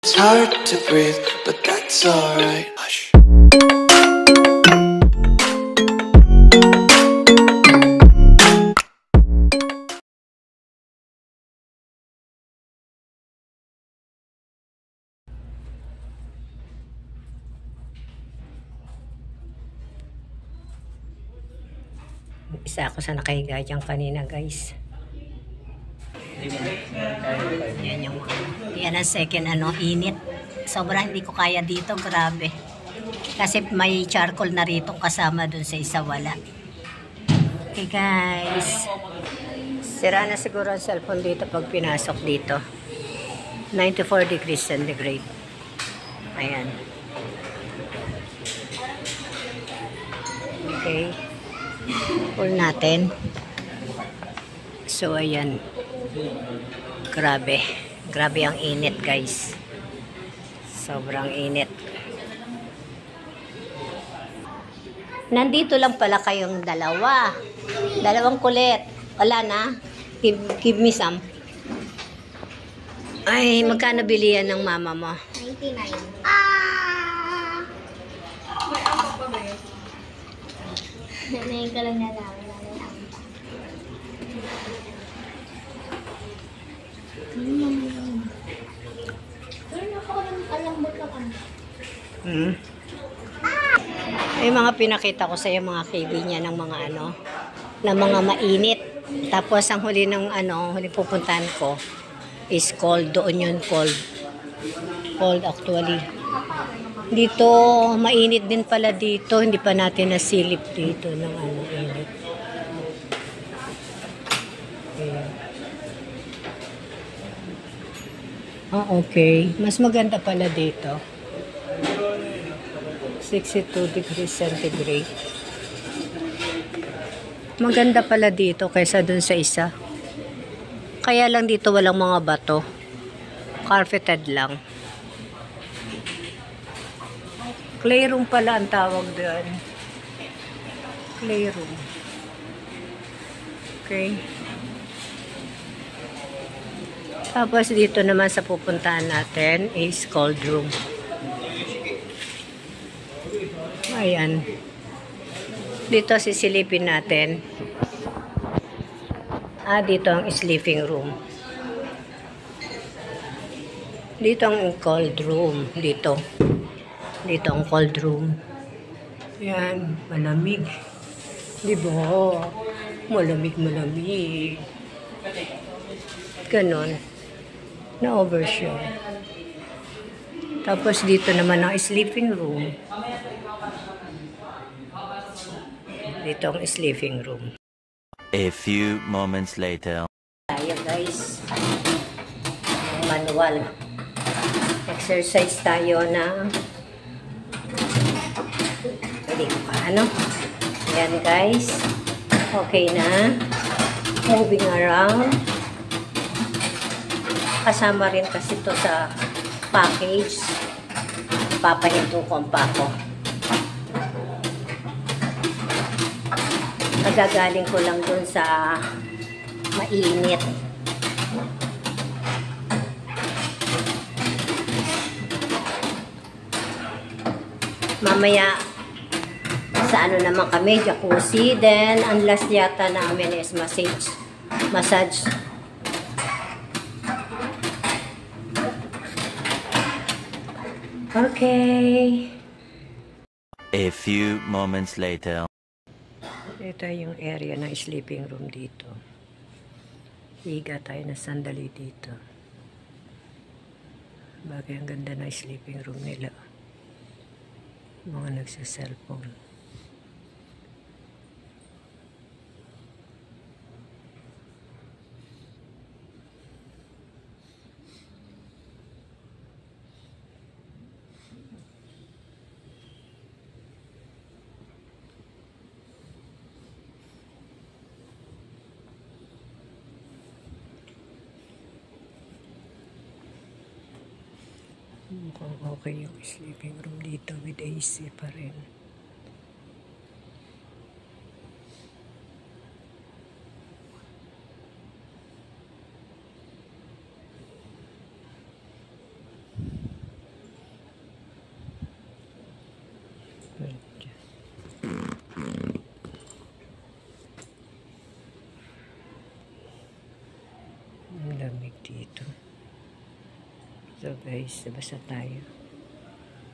It's hard to breathe, but that's alright. Hush. Isa ako sa nakahiga dyan kanina, guys. Yan ang second init. Sobrang hindi ko kaya dito, grabe. Kasi may charcoal na rito kasama dun sa isa, wala. Okay, guys. Sira na siguro ang cellphone dito pag pinasok dito. 94 degrees centigrade. Ayan. Okay. Pull natin. So, ayan. Grabe. Grabe ang init, guys. Sobrang init. Nandito lang pala kayong dalawa. Dalawang kulit. Wala na. Give me some. Ay, magkano bili yan ng mama mo? 99. May ampak pa ba yun? Ngayon ka lang nalaman. Ay, mga pinakita ko sa iyo mga KB niya ng mga ng mga mainit. Tapos ang huli ng huli pupuntahan ko is cold. Doon yun, cold. Cold actually. Dito, mainit din pala dito. Hindi pa natin nasilip dito ng init. Ayan. Okay. Mas maganda pala dito. 62 degrees centigrade. Maganda pala dito kaysa dun sa isa. Kaya lang dito walang mga bato. Carpeted lang. Playroom pala ang tawag doon. Playroom. Okay. Tapos dito naman sa pupuntahan natin is cold room. Ayan. Dito sisilipin natin. Dito ang sleeping room. Dito ang cold room. Dito. Dito ang cold room. Yan. Malamig. Diba? Malamig. Ganon. Na-overshow. Tapos dito naman ang sleeping room. Dito ang sleeping room. A few moments later. Tayo, guys. Manual. Exercise tayo na hindi ko pa Ayan, guys. Okay na. Moving around. Kasama rin kasi ito sa package. Papahintukan pa ako. Nagagaling ko lang dun sa mainit. Mamaya sa naman kami, jacuzzi. Then, ang last yata namin is massage. Okay. A few moments later. Ito yung area ng sleeping room dito. Higa tayo na sandali dito. Bagay ang ganda ng sleeping room nila. Mga nagsa-cellphone. Mukhang okay yung sleeping room dito with AC pa rin. Ito guys, basta tayo.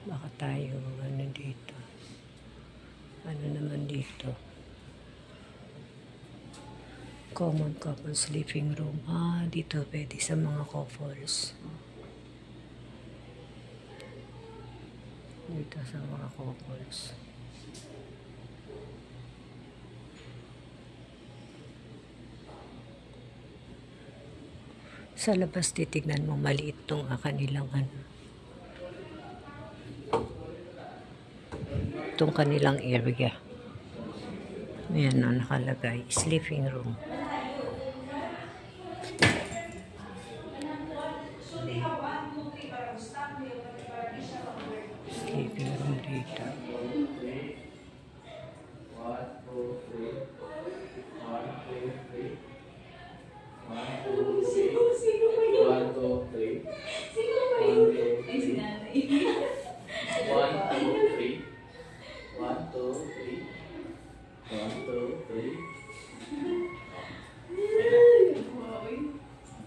Baka tayo, ano dito. Ano naman dito? Common couple sleeping room. Dito pwede sa mga couples. Dito sa mga couples. Sa labas titignan mo maliit tong kanilang itong kanilang area. Ayan na nakalagay, sleeping room. Sleeping room dito.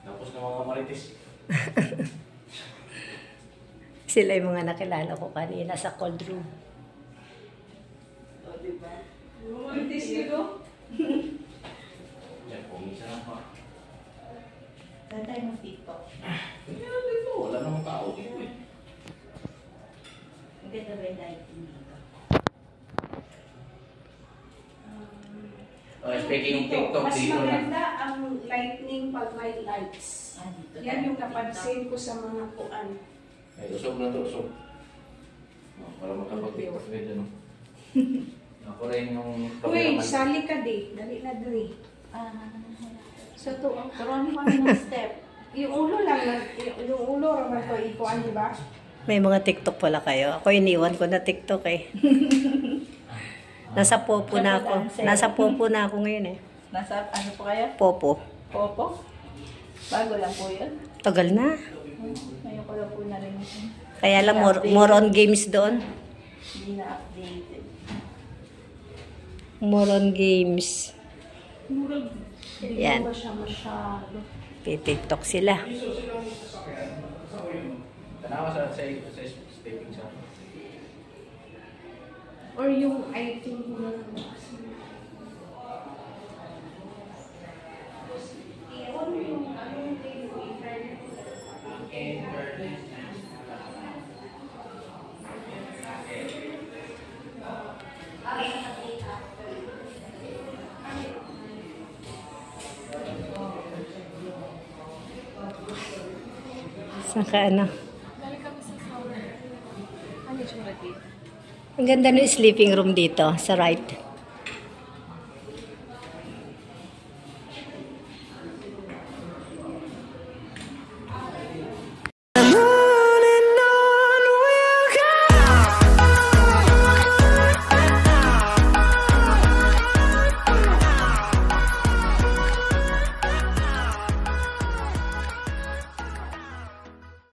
Tapos na mga marites. Sila yung mga nakilala ko kanina sa cold room. Marites dito? Yan, pumisa lang pa. Saan tayo mag-tiktok? Yan dito, wala namang tao dito eh. Ang ganda ba yung lighting dito? Speaking of TikTok Mas dito na. maganda ang lightning pag may lights. Dito Yan yung tayo napansin ko sa mga kuan. Ay, usog na to, usog. Para makapag-TikTok ka dyan. Ako rin yung Uy, cameraman. sali ka di. Dali na dali. So to, Turuan mo kami ng step. yung ulo lang, yung ulo naman ko ikuan, di ba? May mga TikTok pala kayo. Ako iniwan ko na TikTok eh. Nasa popo na ako. Nasa popo na ako ngayon eh. Nasa ano po kayo? Popo. Popo? Bago lang po yun. Tagal na. Ngayon ko lang po narinig. Kaya lang more on games doon. Hindi na updated. More on games. Hindi Yan. ba siya masyado? TikTok sila. Tanawa sa stepping sa. Or yung item mo na lang. Saka ano. Balik kami sa sauna. Ano yung dito? Ang ganda ng sleeping room dito sa right.